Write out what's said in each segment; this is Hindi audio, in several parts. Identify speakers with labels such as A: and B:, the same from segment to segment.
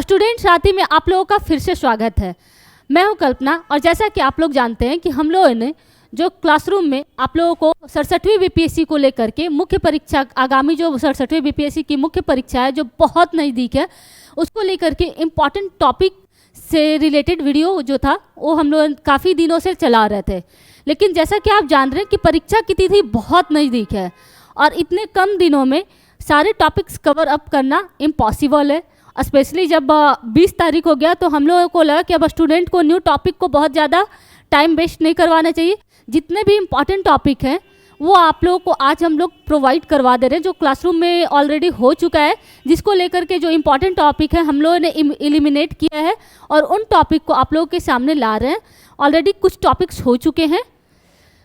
A: स्टूडेंट साथी में आप लोगों का फिर से स्वागत है। मैं हूं कल्पना और जैसा कि आप लोग जानते हैं कि हम लोगों ने जो क्लासरूम में आप लोगों को 67वीं बीपीएससी को लेकर के मुख्य परीक्षा, आगामी जो 67वीं बीपीएससी की मुख्य परीक्षा है जो बहुत नज़दीक है, उसको लेकर के इम्पॉर्टेंट टॉपिक से रिलेटेड वीडियो जो था वो हम लोग काफ़ी दिनों से चला रहे थे। लेकिन जैसा कि आप जान रहे हैं कि परीक्षा की तिथि बहुत नज़दीक है और इतने कम दिनों में सारे टॉपिक्स कवर अप करना इम्पॉसिबल है। स्पेशली जब 20 तारीख हो गया तो हम लोगों को लगा कि अब स्टूडेंट को न्यू टॉपिक को बहुत ज़्यादा टाइम वेस्ट नहीं करवाना चाहिए। जितने भी इम्पॉर्टेंट टॉपिक हैं वो आप लोगों को आज हम लोग प्रोवाइड करवा दे रहे हैं, जो क्लासरूम में ऑलरेडी हो चुका है, जिसको लेकर के जो इम्पॉर्टेंट टॉपिक है हम लोगों ने एलिमिनेट किया है और उन टॉपिक को आप लोगों के सामने ला रहे हैं। ऑलरेडी कुछ टॉपिक्स हो चुके हैं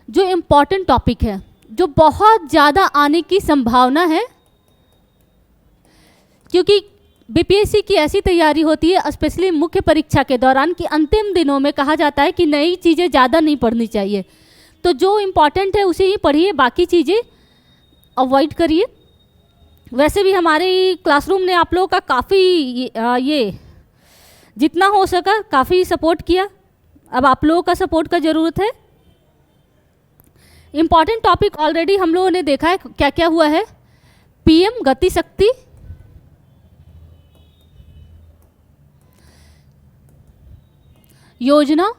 A: जो इम्पॉर्टेंट टॉपिक है, जो बहुत ज़्यादा आने की संभावना है, क्योंकि बीपीएससी की ऐसी तैयारी होती है स्पेशली मुख्य परीक्षा के दौरान कि अंतिम दिनों में कहा जाता है कि नई चीज़ें ज़्यादा नहीं पढ़नी चाहिए, तो जो इम्पॉर्टेंट है उसे ही पढ़िए, बाकी चीज़ें अवॉइड करिए। वैसे भी हमारे क्लासरूम ने आप लोगों का काफ़ी ये जितना हो सका काफ़ी सपोर्ट किया। अब आप लोगों का सपोर्ट का ज़रूरत है। इम्पॉर्टेंट टॉपिक ऑलरेडी हम लोगों ने देखा है क्या क्या हुआ है। पीएम गति शक्ति, योजना,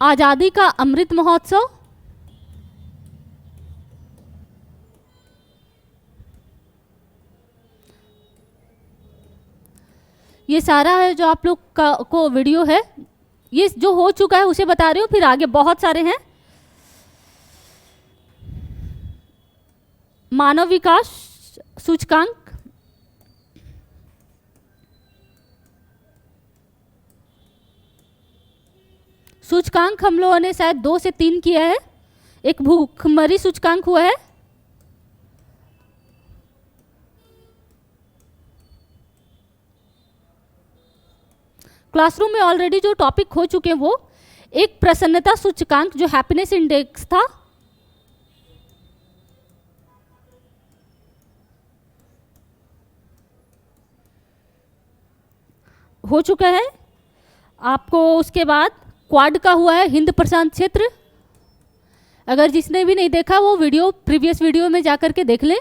A: आज़ादी का अमृत महोत्सव, ये सारा है जो आप लोग को वीडियो है, ये जो हो चुका है उसे बता रही हूँ। फिर आगे बहुत सारे हैं। मानव विकास सूचकांक, सूचकांक हम लोगों ने शायद 2 से 3 किया है। एक भूखमरी सूचकांक हुआ है, क्लासरूम में ऑलरेडी जो टॉपिक हो चुके हैं वो एक प्रसन्नता सूचकांक जो हैप्पीनेस इंडेक्स था, हो चुका है आपको। उसके बाद क्वाड का हुआ है, हिंद प्रशांत क्षेत्र। अगर जिसने भी नहीं देखा वो वीडियो प्रीवियस वीडियो में जाकर के देख ले।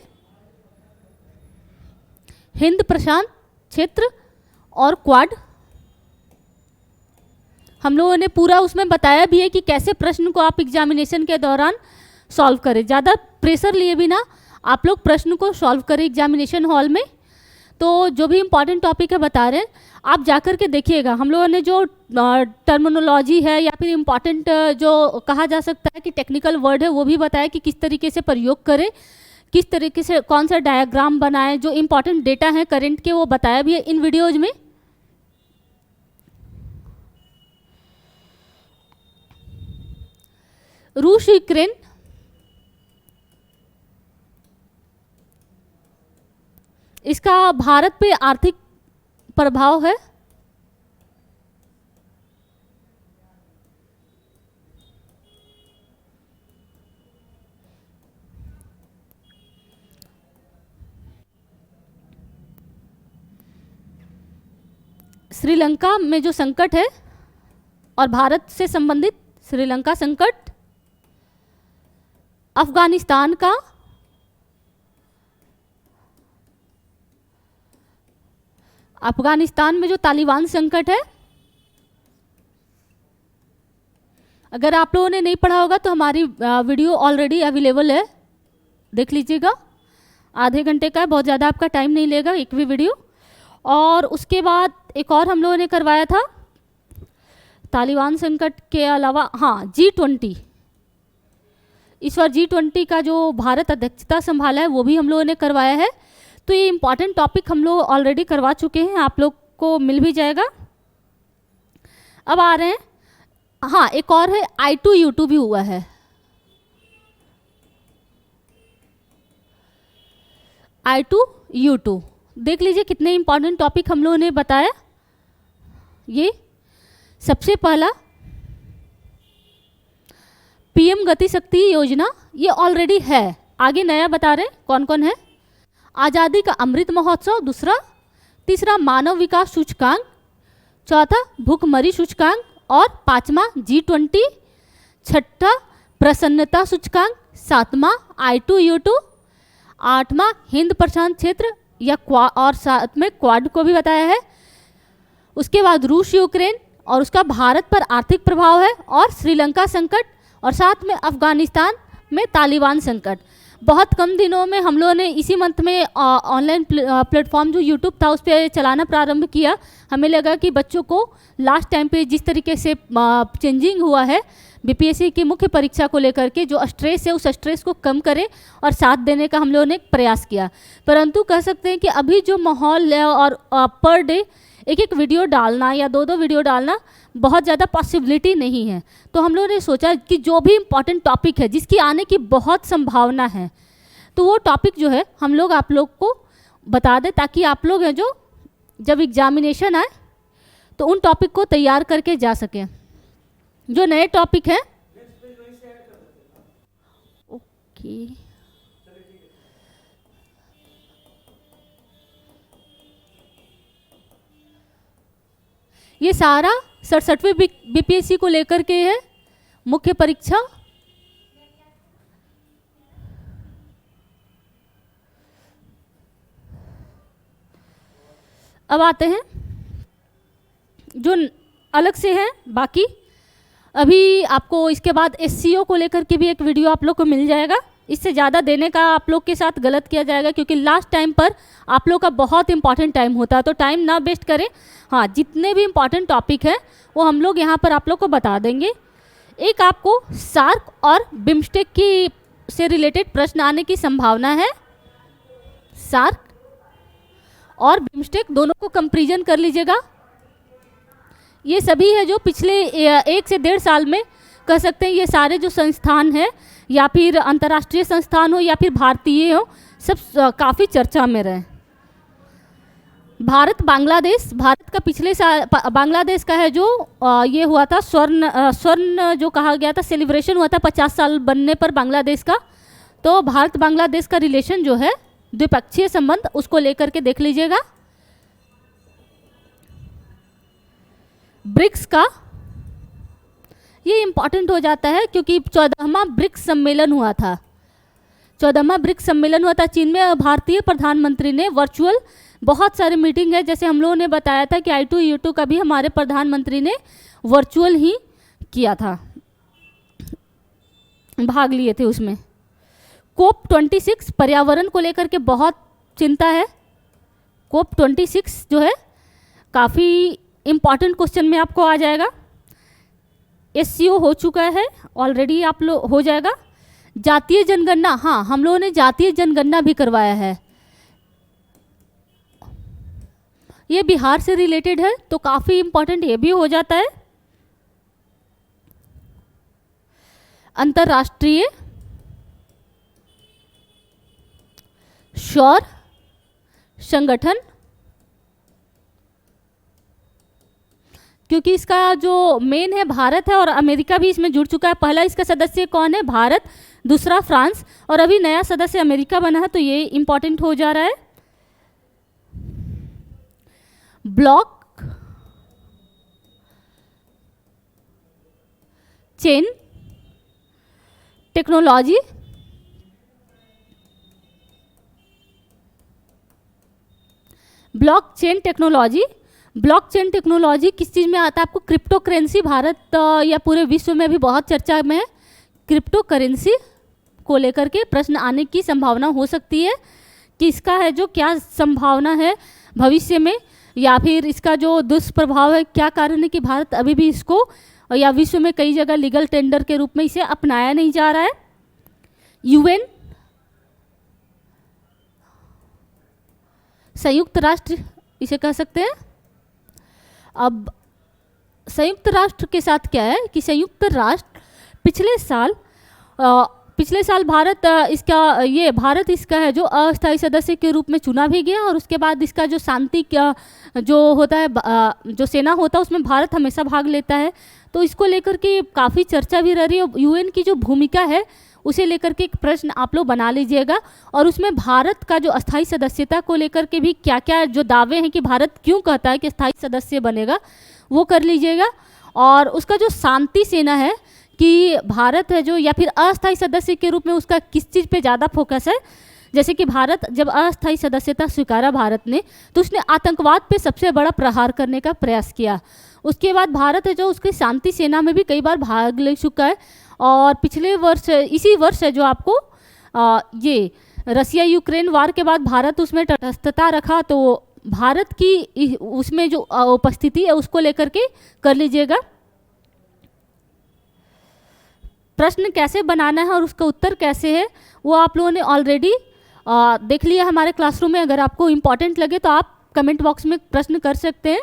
A: हिंद प्रशांत क्षेत्र और क्वाड हम लोगों ने पूरा उसमें बताया भी है कि कैसे प्रश्न को आप एग्जामिनेशन के दौरान सॉल्व करें। ज़्यादा प्रेशर लिए बिना आप लोग प्रश्न को सॉल्व करें एग्जामिनेशन हॉल में। तो जो भी इम्पॉर्टेंट टॉपिक है बता रहे हैं, आप जाकर के देखिएगा। हम लोगों ने जो टर्मिनोलॉजी है या फिर इम्पॉर्टेंट जो कहा जा सकता है कि टेक्निकल वर्ड है वो भी बताया कि किस तरीके से प्रयोग करें, किस तरीके से कौन सा डायग्राम बनाएं, जो इम्पॉर्टेंट डेटा है करंट के वो बताया भी है इन वीडियोज में। रूस यूक्रेन, इसका भारत पे आर्थिक प्रभाव है। श्रीलंका में जो संकट है और भारत से संबंधित श्रीलंका संकट, अफगानिस्तान का, अफगानिस्तान में जो तालिबान संकट है। अगर आप लोगों ने नहीं पढ़ा होगा तो हमारी वीडियो ऑलरेडी अवेलेबल है, देख लीजिएगा। आधे घंटे का है, बहुत ज़्यादा आपका टाइम नहीं लेगा एक भी वीडियो। और उसके बाद एक और हम लोगों ने करवाया था तालिबान संकट के अलावा, हाँ, G20। इस बार G20 का जो भारत अध्यक्षता संभाला है वो भी हम लोगों ने करवाया है। तो ये इम्पॉर्टेंट टॉपिक हम लोग ऑलरेडी करवा चुके हैं, आप लोग को मिल भी जाएगा। अब आ रहे हैं, हाँ, एक और है I2U2 भी हुआ है। I2U2 देख लीजिए कितने इम्पॉर्टेंट टॉपिक हम लोगों ने बताया। ये सबसे पहला पीएम गति शक्ति योजना, ये ऑलरेडी है, आगे नया बता रहे हैं कौन कौन है। आज़ादी का अमृत महोत्सव दूसरा, तीसरा मानव विकास सूचकांक, चौथा भूखमरी सूचकांक और पांचवा G20, छठा प्रसन्नता सूचकांक, सातवां I2U2, आठवां हिंद प्रशांत क्षेत्र या और साथ में क्वाड को भी बताया है। उसके बाद रूस यूक्रेन और उसका भारत पर आर्थिक प्रभाव है, और श्रीलंका संकट, और साथ में अफगानिस्तान में तालिबान संकट। बहुत कम दिनों में हम लोगों ने इसी मंथ में ऑनलाइन प्लेटफॉर्म जो यूट्यूब था उस पर चलाना प्रारंभ किया। हमें लगा कि बच्चों को लास्ट टाइम पे जिस तरीके से चेंजिंग हुआ है बीपीएससी की मुख्य परीक्षा को लेकर के, जो स्ट्रेस है उस स्ट्रेस को कम करें और साथ देने का हम लोगों ने प्रयास किया। परंतु कह सकते हैं कि अभी जो माहौल है और पर डे एक एक वीडियो डालना या दो दो वीडियो डालना बहुत ज़्यादा पॉसिबिलिटी नहीं है। तो हम लोगों ने सोचा कि जो भी इम्पॉर्टेंट टॉपिक है जिसकी आने की बहुत संभावना है, तो वो टॉपिक जो है हम लोग आप लोग को बता दें, ताकि आप लोग हैं जो जब एग्जामिनेशन आए तो उन टॉपिक को तैयार करके जा सकें। जो नए टॉपिक हैं, ओके, ये सारा 67वें बीपीएससी को लेकर के है मुख्य परीक्षा। अब आते हैं जो अलग से हैं बाकी। अभी आपको इसके बाद एससीओ को लेकर के भी एक वीडियो आप लोग को मिल जाएगा। इससे ज़्यादा देने का आप लोग के साथ गलत किया जाएगा, क्योंकि लास्ट टाइम पर आप लोग का बहुत इंपॉर्टेंट टाइम होता है, तो टाइम ना वेस्ट करें। हाँ, जितने भी इंपॉर्टेंट टॉपिक है वो हम लोग यहाँ पर आप लोग को बता देंगे। एक आपको सार्क और बिम्स्टेक की से रिलेटेड प्रश्न आने की संभावना है। सार्क और बिम्स्टेक दोनों को कंपेरिजन कर लीजिएगा। ये सभी है जो पिछले 1 से 1.5 साल में कह सकते हैं, ये सारे जो संस्थान हैं या फिर अंतर्राष्ट्रीय संस्थान हो या फिर भारतीय हो, सब काफ़ी चर्चा में रहे। भारत बांग्लादेश, भारत का पिछले साल बांग्लादेश का है जो ये हुआ था स्वर्ण जो कहा गया था, सेलिब्रेशन हुआ था 50 साल बनने पर बांग्लादेश का। तो भारत बांग्लादेश का रिलेशन जो है द्विपक्षीय संबंध, उसको लेकर के देख लीजिएगा। ब्रिक्स का ये इम्पॉर्टेंट हो जाता है क्योंकि 14वां ब्रिक्स सम्मेलन हुआ था। 14वां ब्रिक्स सम्मेलन हुआ था चीन में। भारतीय प्रधानमंत्री ने वर्चुअल बहुत सारे मीटिंग है, जैसे हम लोगों ने बताया था कि I2U2 का भी हमारे प्रधानमंत्री ने वर्चुअल ही किया था, भाग लिए थे उसमें। COP26 पर्यावरण को लेकर के बहुत चिंता है। COP26 जो है काफ़ी इम्पॉर्टेंट क्वेश्चन में आपको आ जाएगा। SCO हो चुका है ऑलरेडी, आप लोग हो जाएगा। जातीय जनगणना, हाँ हम लोगों ने जातीय जनगणना भी करवाया है। ये बिहार से रिलेटेड है तो काफ़ी इम्पॉर्टेंट ये भी हो जाता है। अंतर्राष्ट्रीय सौर संगठन, क्योंकि इसका जो मेन है भारत है और अमेरिका भी इसमें जुड़ चुका है। पहला इसका सदस्य कौन है? भारत, दूसरा फ्रांस, और अभी नया सदस्य अमेरिका बना है, तो ये इंपॉर्टेंट हो जा रहा है। Block chain technology, blockchain technology, blockchain technology किस चीज़ में आता है? आपको क्रिप्टो करेंसी, भारत या पूरे विश्व में भी बहुत चर्चा में है। क्रिप्टो करेंसी को लेकर के प्रश्न आने की संभावना हो सकती है कि इसका है जो क्या संभावना है भविष्य में, या फिर इसका जो दुष्प्रभाव है, क्या कारण है कि भारत अभी भी इसको या विश्व में कई जगह लीगल टेंडर के रूप में इसे अपनाया नहीं जा रहा है। UN, संयुक्त राष्ट्र इसे कह सकते हैं। अब संयुक्त राष्ट्र के साथ क्या है कि संयुक्त राष्ट्र पिछले साल भारत इसका है जो अस्थायी सदस्य के रूप में चुना भी गया, और उसके बाद इसका जो शांति जो होता है, जो सेना होता है उसमें भारत हमेशा भाग लेता है। तो इसको लेकर के काफ़ी चर्चा भी रह रही है। UN की जो भूमिका है उसे लेकर के एक प्रश्न आप लोग बना लीजिएगा। और उसमें भारत का जो अस्थायी सदस्यता को लेकर के भी क्या क्या जो दावे हैं कि भारत क्यों कहता है कि अस्थायी सदस्य बनेगा, वो कर लीजिएगा। और उसका जो शांति सेना है कि भारत है जो, या फिर अस्थायी सदस्य के रूप में उसका किस चीज़ पे ज़्यादा फोकस है। जैसे कि भारत जब अस्थायी सदस्यता स्वीकारा भारत ने, तो उसने आतंकवाद पे सबसे बड़ा प्रहार करने का प्रयास किया। उसके बाद भारत है जो उसकी शांति सेना में भी कई बार भाग ले चुका है। और पिछले वर्ष, इसी वर्ष है जो आपको ये रसिया यूक्रेन वार के बाद भारत उसमें तटस्थता रखा, तो भारत की उसमें जो उपस्थिति है उसको लेकर के कर लीजिएगा। प्रश्न कैसे बनाना है और उसका उत्तर कैसे है वो आप लोगों ने ऑलरेडी देख लिया हमारे क्लासरूम में। अगर आपको इम्पॉर्टेंट लगे तो आप कमेंट बॉक्स में प्रश्न कर सकते हैं।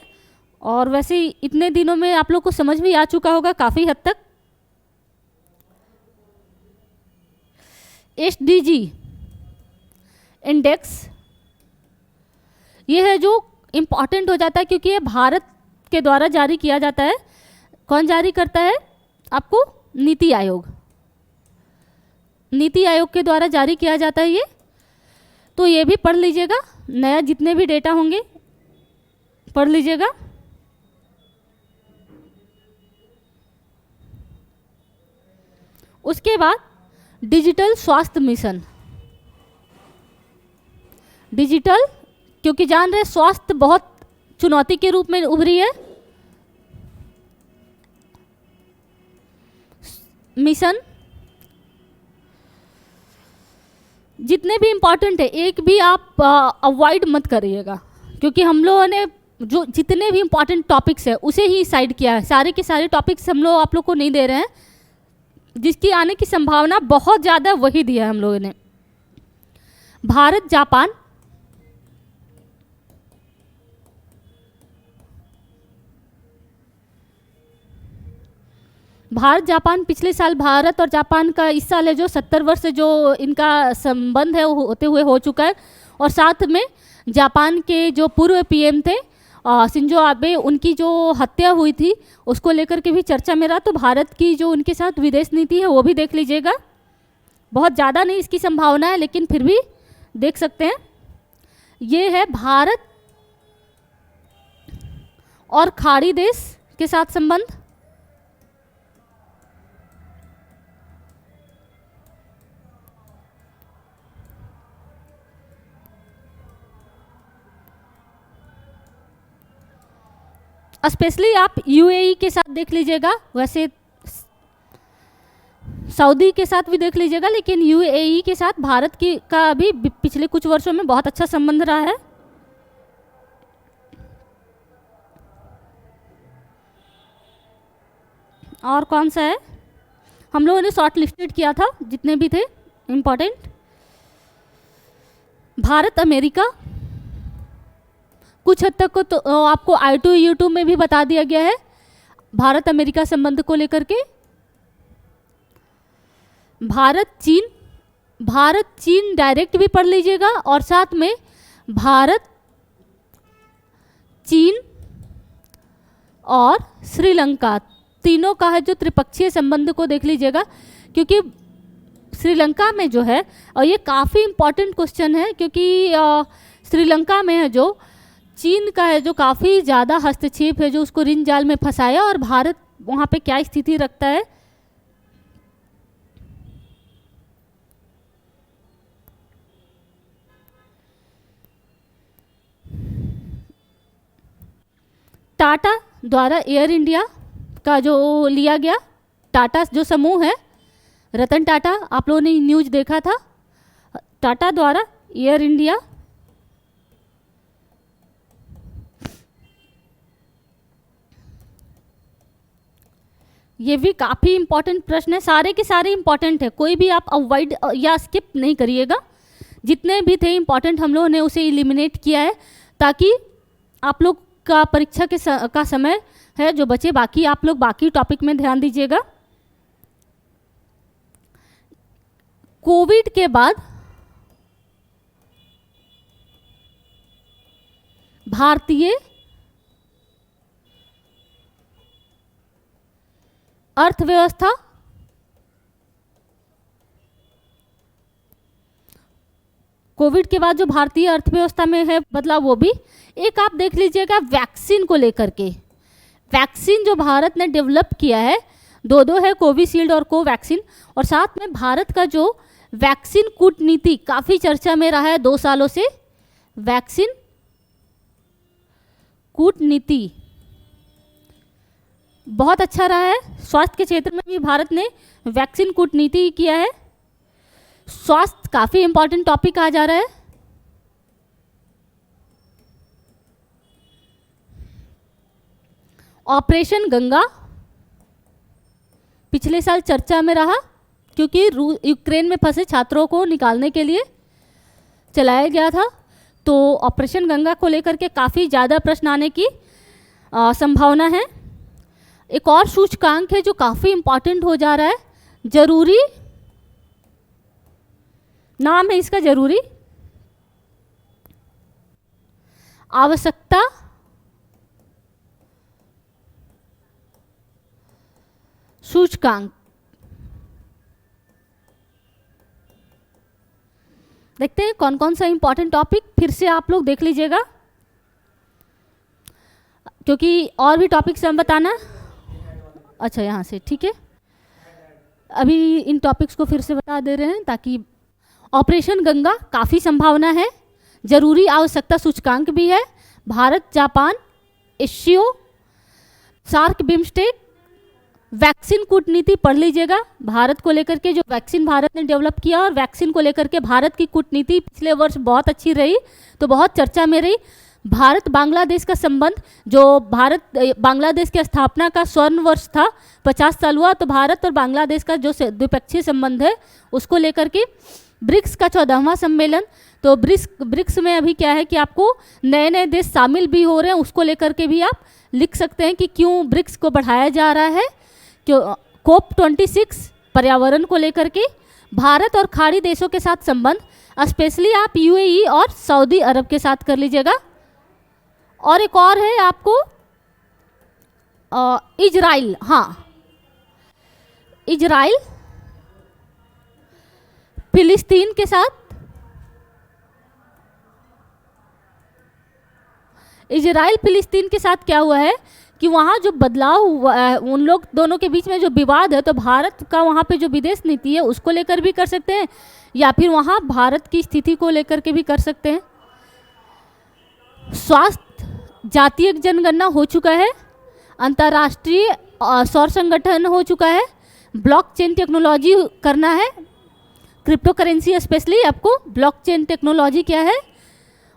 A: और वैसे ही इतने दिनों में आप लोग को समझ भी आ चुका होगा काफ़ी हद तक। SDG इंडेक्स ये है जो इम्पॉर्टेंट हो जाता है, क्योंकि ये भारत के द्वारा जारी किया जाता है। कौन जारी करता है आपको? नीति आयोग। नीति आयोग के द्वारा जारी किया जाता है ये, तो ये भी पढ़ लीजिएगा। नया जितने भी डेटा होंगे पढ़ लीजिएगा। उसके बाद डिजिटल स्वास्थ्य मिशन। डिजिटल, क्योंकि जान रहे स्वास्थ्य बहुत चुनौती के रूप में उभरी है। मिशन जितने भी इम्पॉर्टेंट है एक भी आप अवॉइड मत करिएगा, क्योंकि हम लोगों ने जो जितने भी इम्पॉर्टेंट टॉपिक्स है उसे ही साइड किया है। सारे के सारे टॉपिक्स हम लोग आप लोग को नहीं दे रहे हैं, जिसकी आने की संभावना बहुत ज़्यादा वही दिया है हम लोगों ने। भारत जापान, भारत जापान पिछले साल, भारत और जापान का इस साल है जो 70 वर्ष जो इनका संबंध है वो होते हुए हो चुका है। और साथ में जापान के जो पूर्व PM थे शिंजो आबे, उनकी जो हत्या हुई थी उसको लेकर के भी चर्चा में रहा। तो भारत की जो उनके साथ विदेश नीति है वो भी देख लीजिएगा। बहुत ज़्यादा नहीं इसकी संभावना है, लेकिन फिर भी देख सकते हैं। ये है भारत और खाड़ी देश के साथ संबंध। स्पेशली आप UAE के साथ देख लीजिएगा, वैसे सऊदी के साथ भी देख लीजिएगा, लेकिन UAE के साथ भारत की का भी पिछले कुछ वर्षों में बहुत अच्छा संबंध रहा है। और कौन सा है हम लोगों ने शॉर्ट लिस्टेड किया था जितने भी थे इम्पोर्टेंट। भारत अमेरिका, कुछ हद तक को तो आपको I2U2 में भी बता दिया गया है भारत अमेरिका संबंध को लेकर के। भारत चीन, भारत चीन डायरेक्ट भी पढ़ लीजिएगा, और साथ में भारत चीन और श्रीलंका तीनों का है जो त्रिपक्षीय संबंध को देख लीजिएगा। क्योंकि श्रीलंका में जो है, और ये काफ़ी इम्पॉर्टेंट क्वेश्चन है, क्योंकि श्रीलंका में है जो चीन का है जो काफ़ी ज़्यादा हस्तक्षेप है जो उसको ऋण जाल में फंसाया, और भारत वहाँ पे क्या स्थिति रखता है। टाटा द्वारा एयर इंडिया का जो लिया गया, टाटा जो समूह है, रतन टाटा, आप लोगों ने न्यूज़ देखा था, टाटा द्वारा एयर इंडिया ये भी काफ़ी इंपॉर्टेंट प्रश्न है। सारे के सारे इंपॉर्टेंट है, कोई भी आप अवॉइड या स्किप नहीं करिएगा। जितने भी थे इंपॉर्टेंट हम लोगों ने उसे एलिमिनेट किया है, ताकि आप लोग का परीक्षा के का समय है जो बचे, बाकी आप लोग बाकी टॉपिक में ध्यान दीजिएगा। कोविड के बाद भारतीय अर्थव्यवस्था कोविड के बाद जो भारतीय अर्थव्यवस्था में है बदलाव वो भी। एक आप देख लीजिएगा वैक्सीन को लेकर के, वैक्सीन जो भारत ने डेवलप किया है, दो है, कोविशील्ड और कोवैक्सीन। और साथ में भारत का जो वैक्सीन कूटनीति काफ़ी चर्चा में रहा है 2 सालों से, वैक्सीन कूटनीति बहुत अच्छा रहा है। स्वास्थ्य के क्षेत्र में भी भारत ने वैक्सीन कूटनीति किया है। स्वास्थ्य काफ़ी इंपॉर्टेंट टॉपिक आ जा रहा है। ऑपरेशन गंगा पिछले साल चर्चा में रहा, क्योंकि यूक्रेन में फंसे छात्रों को निकालने के लिए चलाया गया था। तो ऑपरेशन गंगा को लेकर के काफ़ी ज़्यादा प्रश्न आने की संभावना है। एक और सूचकांक है जो काफ़ी इम्पॉर्टेंट हो जा रहा है, जरूरी, नाम है इसका जरूरी आवश्यकता सूचकांक। देखते हैं कौन कौन सा इंपॉर्टेंट टॉपिक, फिर से आप लोग देख लीजिएगा, क्योंकि और भी टॉपिक्स हम बताना। अच्छा, यहाँ से ठीक है, अभी इन टॉपिक्स को फिर से बता दे रहे हैं ताकि ऑपरेशन गंगा काफ़ी संभावना है। जरूरी आवश्यकता सूचकांक भी है। भारत, जापान, एशियो, सार्क, बिम्स्टेक, वैक्सीन कूटनीति पढ़ लीजिएगा। भारत को लेकर के जो वैक्सीन भारत ने डेवलप किया और वैक्सीन को लेकर के भारत की कूटनीति पिछले वर्ष बहुत अच्छी रही, तो बहुत चर्चा में रही। भारत बांग्लादेश का संबंध, जो भारत बांग्लादेश की स्थापना का स्वर्ण वर्ष था, 50 साल हुआ, तो भारत और बांग्लादेश का जो द्विपक्षीय संबंध है उसको लेकर के। ब्रिक्स का 14वां सम्मेलन, तो ब्रिक्स में अभी क्या है कि आपको नए नए देश शामिल भी हो रहे हैं, उसको लेकर के भी आप लिख सकते हैं कि क्यों ब्रिक्स को बढ़ाया जा रहा है। क्यों COP26 पर्यावरण को लेकर के। भारत और खाड़ी देशों के साथ संबंध, स्पेशली आप UAE और सऊदी अरब के साथ कर लीजिएगा। और एक और है आपको इजराइल, हाँ, इजराइल फिलिस्तीन के साथ, इजराइल फिलिस्तीन के साथ क्या हुआ है कि वहाँ जो बदलाव हुआ है, उन लोग दोनों के बीच में जो विवाद है, तो भारत का वहाँ पे जो विदेश नीति है उसको लेकर भी कर सकते हैं, या फिर वहाँ भारत की स्थिति को लेकर के भी कर सकते हैं। स्वास्थ्य, जातीय जनगणना हो चुका है, अंतर्राष्ट्रीय सौर संगठन हो चुका है, ब्लॉकचेन टेक्नोलॉजी करना है, क्रिप्टो करेंसी स्पेशली आपको ब्लॉकचेन टेक्नोलॉजी क्या है,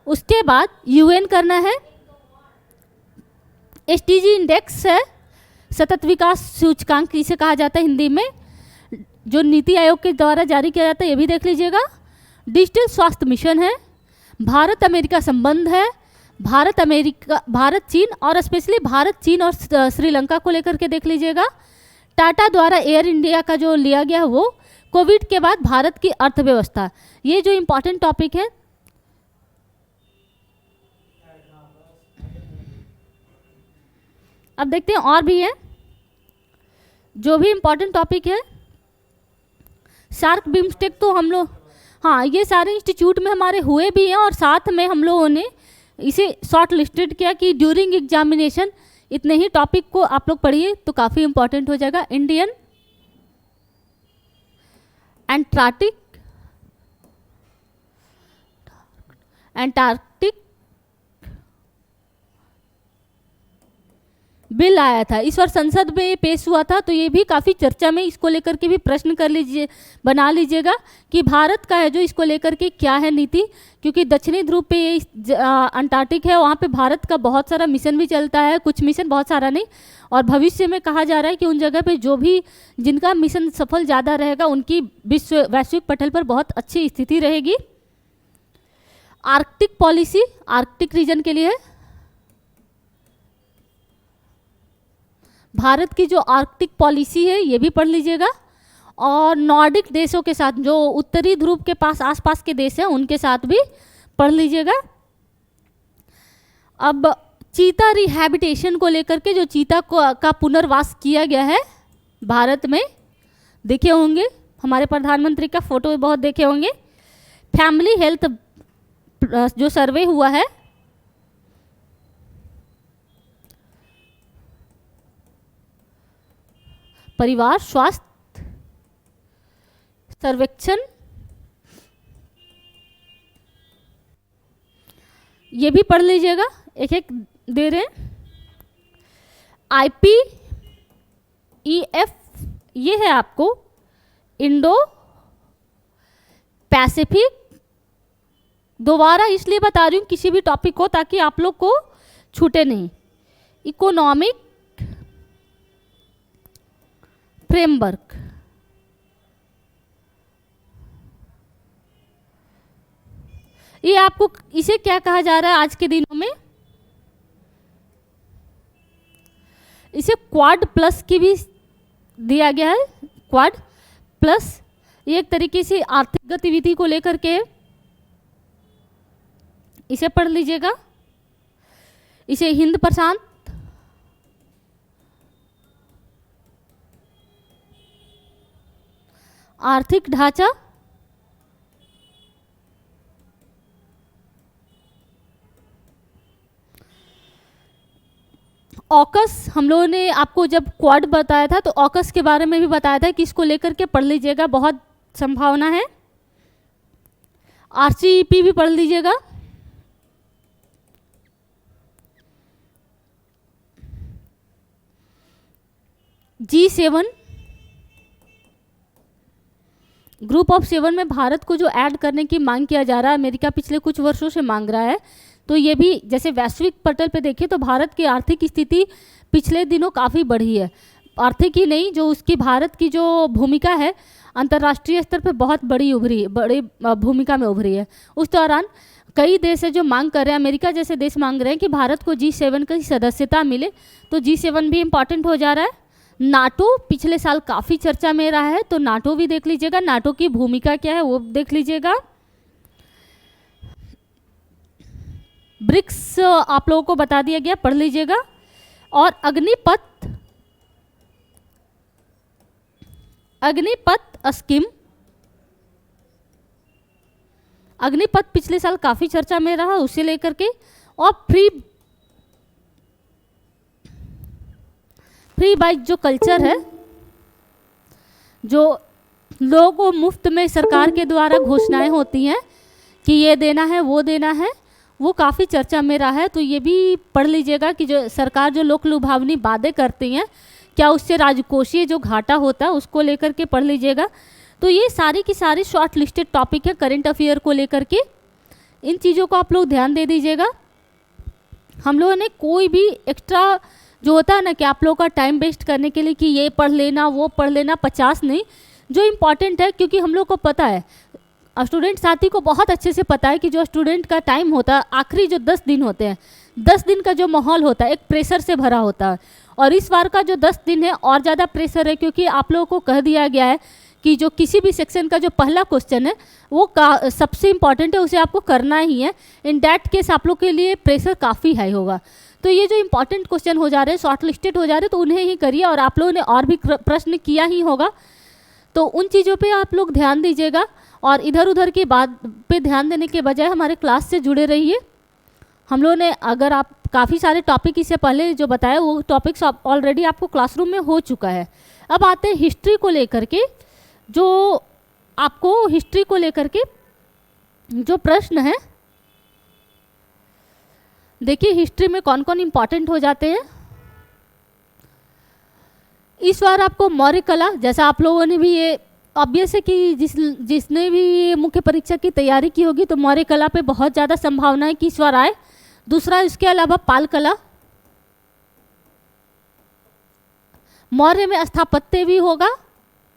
A: उसके बाद UN करना है, SDG इंडेक्स है, सतत विकास सूचकांक इसे कहा जाता है हिंदी में, जो नीति आयोग के द्वारा जारी किया जाता है, ये भी देख लीजिएगा। डिजिटल स्वास्थ्य मिशन है, भारत अमेरिका संबंध है, भारत चीन, और स्पेशली भारत चीन और श्रीलंका को लेकर के देख लीजिएगा। टाटा द्वारा एयर इंडिया का जो लिया गया वो, कोविड के बाद भारत की अर्थव्यवस्था, ये जो इम्पोर्टेंट टॉपिक है। अब देखते हैं और भी है जो भी इम्पोर्टेंट टॉपिक है। सार्क, बिम्स्टेक तो हम लोग, हाँ, ये सारे इंस्टीट्यूट में हमारे हुए भी हैं, और साथ में हम लोगों ने इसे शॉर्ट लिस्टेड किया कि ड्यूरिंग एग्जामिनेशन इतने ही टॉपिक को आप लोग पढ़िए तो काफ़ी इंपॉर्टेंट हो जाएगा। इंडियन एंटार्कटिक बिल आया था, इस बार संसद में ये पेश हुआ था, तो ये भी काफ़ी चर्चा में, इसको लेकर के भी प्रश्न कर लीजिए, बना लीजिएगा कि भारत का है जो इसको लेकर के क्या है नीति, क्योंकि दक्षिणी ध्रुव पे ये अंटार्कटिक है, वहाँ पे भारत का बहुत सारा मिशन भी चलता है, कुछ मिशन, बहुत सारा नहीं, और भविष्य में कहा जा रहा है कि उन जगह पे जो भी जिनका मिशन सफल ज़्यादा रहेगा उनकी वैश्विक पटल पर बहुत अच्छी स्थिति रहेगी। आर्कटिक पॉलिसी आर्कटिक रीजन के लिए है, भारत की जो आर्कटिक पॉलिसी है ये भी पढ़ लीजिएगा। और नॉर्डिक देशों के साथ, जो उत्तरी ध्रुव के पास आसपास के देश हैं, उनके साथ भी पढ़ लीजिएगा। अब चीता रिहैबिटेशन को लेकर के, जो चीता का पुनर्वास किया गया है भारत में, देखे होंगे हमारे प्रधानमंत्री का फोटो बहुत देखे होंगे। फैमिली हेल्थ जो सर्वे हुआ है परिवार स्वास्थ्य सर्वेक्षण, ये भी पढ़ लीजिएगा, एक एक दे रहे हैं। IPEF ये है आपको इंडो पैसिफिक, दोबारा इसलिए बता रही हूँ किसी भी टॉपिक को ताकि आप लोग को छूटे नहीं। इकोनॉमिक फ्रेमवर्क, ये आपको इसे क्या कहा जा रहा है आज के दिनों में, इसे क्वाड प्लस की भी दिया गया है। क्वाड प्लस ये एक तरीके से आर्थिक गतिविधि को लेकर के, इसे पढ़ लीजिएगा। इसे हिंद प्रशांत, आर्थिक ढांचा, ऑकस, हम लोगों ने आपको जब क्वाड बताया था तो ऑकस के बारे में भी बताया था कि इसको लेकर के पढ़ लीजिएगा, बहुत संभावना है। RCEP भी पढ़ लीजिएगा। G7 ग्रुप ऑफ 7 में भारत को जो ऐड करने की मांग किया जा रहा है, अमेरिका पिछले कुछ वर्षों से मांग रहा है, तो ये भी जैसे वैश्विक पटल पे देखें तो भारत की आर्थिक स्थिति पिछले दिनों काफ़ी बढ़ी है। आर्थिक ही नहीं, जो उसकी भारत की जो भूमिका है अंतर्राष्ट्रीय स्तर पे बहुत बड़ी भूमिका में उभरी है। उस दौरान कई देश है जो मांग कर रहे हैं, अमेरिका जैसे देश मांग रहे हैं कि भारत को G7 की सदस्यता मिले, तो G7 भी इम्पॉर्टेंट हो जा रहा है। नाटो पिछले साल काफ़ी चर्चा में रहा है, तो नाटो भी देख लीजिएगा, नाटो की भूमिका क्या है वो देख लीजिएगा। ब्रिक्स आप लोगों को बता दिया गया, पढ़ लीजिएगा। और अग्निपथ स्कीम, अग्निपथ पिछले साल काफ़ी चर्चा में रहा, उसे लेकर के। और फ्री बाइक जो कल्चर है, जो लोगों को मुफ्त में सरकार के द्वारा घोषणाएं होती हैं कि ये देना है वो देना है, वो काफ़ी चर्चा में रहा है, तो ये भी पढ़ लीजिएगा कि जो सरकार जो लोक लुभावनी वादे करती हैं, क्या उससे राजकोषीय जो घाटा होता है उसको लेकर के पढ़ लीजिएगा। तो ये सारी की सारी शॉर्ट लिस्टेड टॉपिक है करंट अफेयर को लेकर के, इन चीज़ों को आप लोग ध्यान दे दीजिएगा। हम लोगों ने कोई भी एक्स्ट्रा जो होता है ना कि आप लोगों का टाइम वेस्ट करने के लिए कि ये पढ़ लेना वो पढ़ लेना, 50 नहीं, जो इम्पॉर्टेंट है, क्योंकि हम लोग को पता है, स्टूडेंट साथी को बहुत अच्छे से पता है कि जो स्टूडेंट का टाइम होता है, आखिरी जो 10 दिन होते हैं, 10 दिन का जो माहौल होता है एक प्रेशर से भरा होता है। और इस बार का जो 10 दिन है और ज़्यादा प्रेशर है, क्योंकि आप लोगों को कह दिया गया है कि जो किसी भी सेक्शन का जो पहला क्वेश्चन है वो सबसे इम्पॉर्टेंट है, उसे आपको करना ही है। इन डैट केस आप लोग के लिए प्रेशर काफ़ी हाई होगा। तो ये जो इंपॉर्टेंट क्वेश्चन हो जा रहे हैं, शॉर्ट लिस्टेड हो जा रहे हैं, तो उन्हें ही करिए। और आप लोगों ने और भी प्रश्न किया ही होगा, तो उन चीज़ों पे आप लोग ध्यान दीजिएगा। और इधर उधर की बात पे ध्यान देने के बजाय हमारे क्लास से जुड़े रहिए। हम लोगों ने, अगर आप काफ़ी सारे टॉपिक इससे पहले जो बताया वो टॉपिक्स ऑलरेडी आपको क्लासरूम में हो चुका है। अब आते हैं हिस्ट्री को लेकर के, जो आपको हिस्ट्री को लेकर के जो प्रश्न है, देखिए हिस्ट्री में कौन कौन इम्पॉर्टेंट हो जाते हैं। इस बार आपको मौर्य कला, जैसा आप लोगों ने भी ये ऑब्वियस है कि जिसने भी मुख्य परीक्षा की तैयारी की होगी तो मौर्य कला पे बहुत ज़्यादा संभावना है कि इस बार आए। दूसरा, इसके अलावा पाल कला, मौर्य में स्थापत्य भी होगा,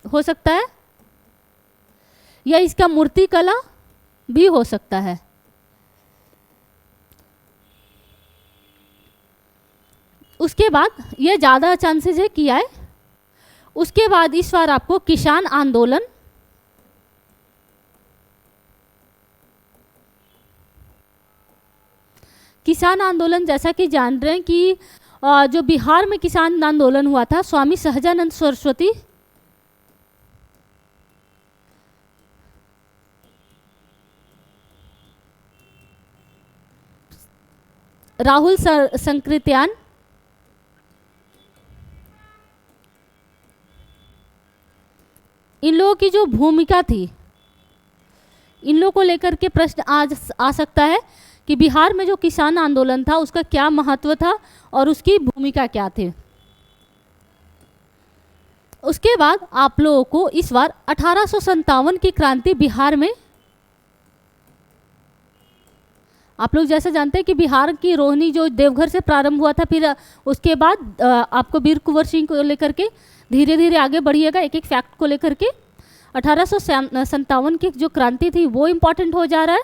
A: हो सकता है, या इसका मूर्ति कला भी हो सकता है। उसके बाद ये ज़्यादा चांसेस है कि आए। उसके बाद इस बार आपको किसान आंदोलन, किसान आंदोलन जैसा कि जान रहे हैं कि जो बिहार में किसान आंदोलन हुआ था, स्वामी सहजानंद सरस्वती राहुल संकृत्यान, इन लोगों की जो भूमिका थी, इन लोगों को लेकर के प्रश्न आज आ सकता है कि बिहार में जो किसान आंदोलन था उसका क्या महत्व था और उसकी भूमिका क्या थी। उसके बाद आप लोगों को इस बार 1857 की क्रांति बिहार में, आप लोग जैसे जानते हैं कि बिहार की रोहिणी जो देवघर से प्रारंभ हुआ था, फिर उसके बाद आपको वीर कुंवर सिंह को लेकर के धीरे धीरे आगे बढ़िएगा एक एक फैक्ट को लेकर के। 1857 की जो क्रांति थी वो इम्पॉर्टेंट हो जा रहा है।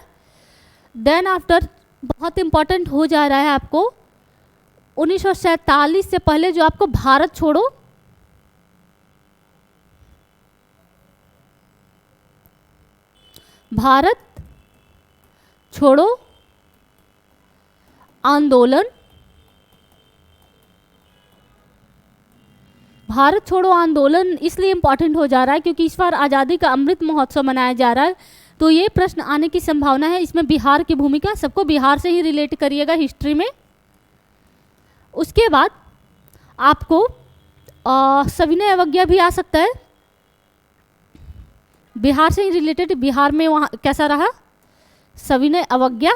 A: देन आफ्टर बहुत इम्पॉर्टेंट हो जा रहा है आपको 1947 से पहले जो आपको भारत छोड़ो आंदोलन, भारत छोड़ो आंदोलन इसलिए इम्पॉर्टेंट हो जा रहा है क्योंकि इस बार आज़ादी का अमृत महोत्सव मनाया जा रहा है। तो ये प्रश्न आने की संभावना है। इसमें बिहार की भूमिका, सबको बिहार से ही रिलेट करिएगा हिस्ट्री में। उसके बाद आपको सविनय अवज्ञा भी आ सकता है, बिहार से ही रिलेटेड। बिहार में वहाँ कैसा रहा सविनय अवज्ञा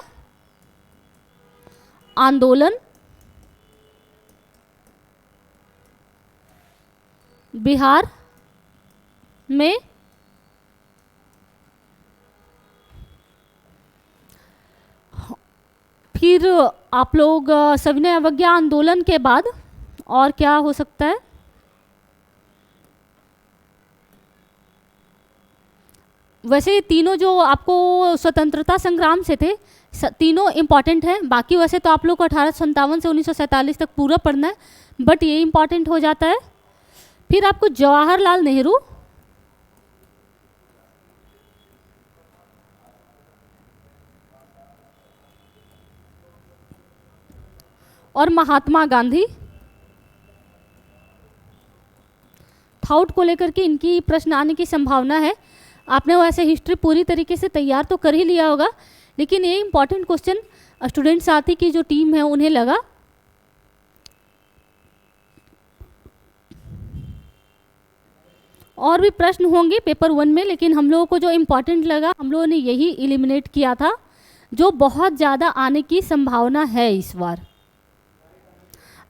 A: आंदोलन, बिहार में फिर आप लोग सविनय अवज्ञा आंदोलन के बाद और क्या हो सकता है, वैसे ये तीनों जो आपको स्वतंत्रता संग्राम से थे तीनों इम्पॉर्टेंट हैं। बाकी वैसे तो आप लोग को 1857 से 1947 तक पूरा पढ़ना है, बट ये इम्पॉर्टेंट हो जाता है। फिर आपको जवाहरलाल नेहरू और महात्मा गांधी थाउट को लेकर के इनकी प्रश्न आने की संभावना है। आपने वैसे हिस्ट्री पूरी तरीके से तैयार तो कर ही लिया होगा, लेकिन ये इम्पॉर्टेंट क्वेश्चन स्टूडेंट साथी की जो टीम है उन्हें लगा। और भी प्रश्न होंगे पेपर 1 में, लेकिन हम लोगों को जो इम्पॉर्टेंट लगा हम लोगों ने यही एलिमिनेट किया था, जो बहुत ज़्यादा आने की संभावना है इस बार।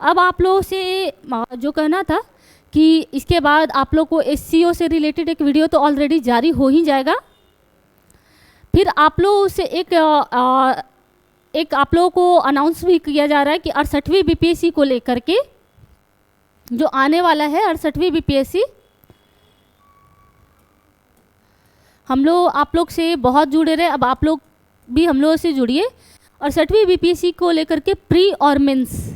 A: अब आप लोगों से जो कहना था कि इसके बाद आप लोग को SCO से रिलेटेड एक वीडियो तो ऑलरेडी जारी हो ही जाएगा। फिर आप लोगों से एक आप लोगों को अनाउंस भी किया जा रहा है कि 68वीं BPSC को लेकर के जो आने वाला है 68वीं BPSC, हम लोग आप लोग से बहुत जुड़े रहे, अब आप लोग भी हम लोगों से जुड़िए। 68वीं BPSC को लेकर के प्री और मेंस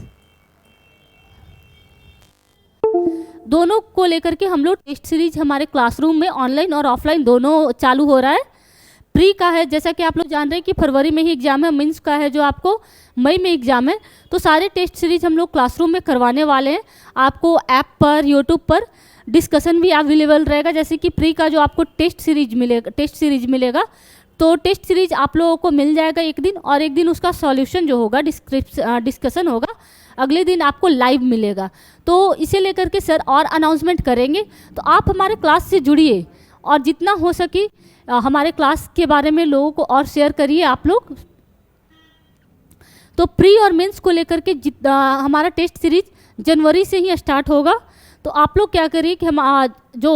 A: दोनों को लेकर के हम लोग टेस्ट सीरीज हमारे क्लासरूम में ऑनलाइन और ऑफलाइन दोनों चालू हो रहा है। प्री का है जैसा कि आप लोग जान रहे हैं कि फरवरी में ही एग्जाम है, मेंस का है जो आपको मई में एग्जाम है। तो सारे टेस्ट सीरीज हम लोग क्लासरूम में करवाने वाले हैं। आपको ऐप पर यूट्यूब पर डिस्कशन भी अवेलेबल रहेगा, जैसे कि प्री का जो आपको टेस्ट सीरीज मिलेगा तो टेस्ट सीरीज आप लोगों को मिल जाएगा एक दिन, और एक दिन उसका सॉल्यूशन जो होगा डिस्कशन होगा, अगले दिन आपको लाइव मिलेगा। तो इसे लेकर के सर और अनाउंसमेंट करेंगे, तो आप हमारे क्लास से जुड़िए और जितना हो सके हमारे क्लास के बारे में लोगों को और शेयर करिए आप लोग। तो प्री और मेंस को लेकर के हमारा टेस्ट सीरीज जनवरी से ही स्टार्ट होगा। तो आप लोग क्या करिए कि हम जो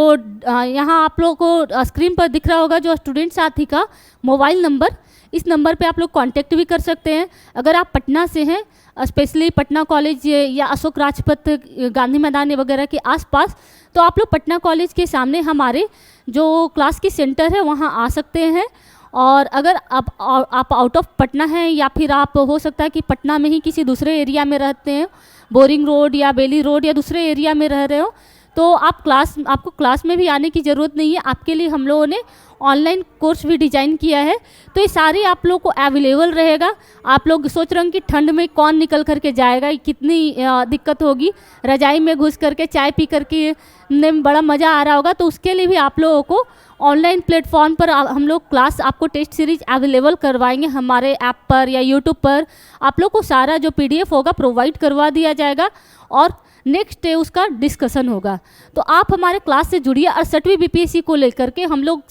A: यहाँ आप लोगों को स्क्रीन पर दिख रहा होगा जो स्टूडेंट साथी का मोबाइल नंबर, इस नंबर पे आप लोग कांटेक्ट भी कर सकते हैं। अगर आप पटना से हैं, स्पेशली पटना कॉलेज या अशोक राजपथ गांधी मैदान वगैरह के आसपास, तो आप लोग पटना कॉलेज के सामने हमारे जो क्लास की सेंटर है वहाँ आ सकते हैं। और अगर आप आउट ऑफ पटना हैं या फिर आप हो सकता है कि पटना में ही किसी दूसरे एरिया में रहते हैं, बोरिंग रोड या बेली रोड या दूसरे एरिया में रह रहे हो, तो आपको क्लास में भी आने की ज़रूरत नहीं है। आपके लिए हम लोगों ने ऑनलाइन कोर्स भी डिज़ाइन किया है, तो ये सारे आप लोग को अवेलेबल रहेगा। आप लोग सोच रहे हैं कि ठंड में कौन निकल करके जाएगा, कितनी दिक्कत होगी, रजाई में घुस करके चाय पी करके में बड़ा मज़ा आ रहा होगा, तो उसके लिए भी आप लोगों को ऑनलाइन प्लेटफॉर्म पर हम लोग क्लास आपको टेस्ट सीरीज अवेलेबल करवाएंगे। हमारे ऐप पर या यूट्यूब पर आप लोग को सारा जो PDF होगा प्रोवाइड करवा दिया जाएगा और नेक्स्ट डे उसका डिस्कशन होगा। तो आप हमारे क्लास से जुड़िए। 68वीं BPSC को लेकर के हम लोग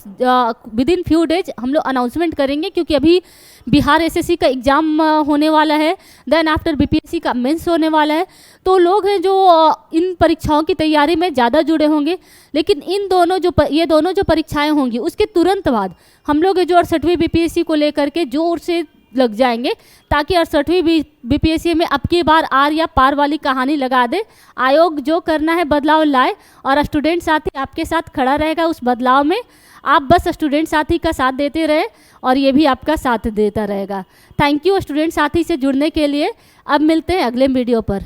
A: विद इन फ्यू डेज हम लोग अनाउंसमेंट करेंगे, क्योंकि अभी बिहार SSC का एग्ज़ाम होने वाला है, देन आफ्टर BPSC का मेंस होने वाला है। तो लोग हैं जो इन परीक्षाओं की तैयारी में ज़्यादा जुड़े होंगे, लेकिन ये दोनों जो परीक्षाएं होंगी उसके तुरंत बाद हम लोग जो 68वीं BPSC को लेकर के जोर से लग जाएंगे, ताकि 68वीं BPSC में अब की बार आर या पार वाली कहानी लगा दे। आयोग जो करना है बदलाव लाए और स्टूडेंट साथी आपके साथ खड़ा रहेगा उस बदलाव में। आप बस स्टूडेंट साथी का साथ देते रहे और ये भी आपका साथ देता रहेगा। थैंक यू स्टूडेंट साथी से जुड़ने के लिए। अब मिलते हैं अगले वीडियो पर।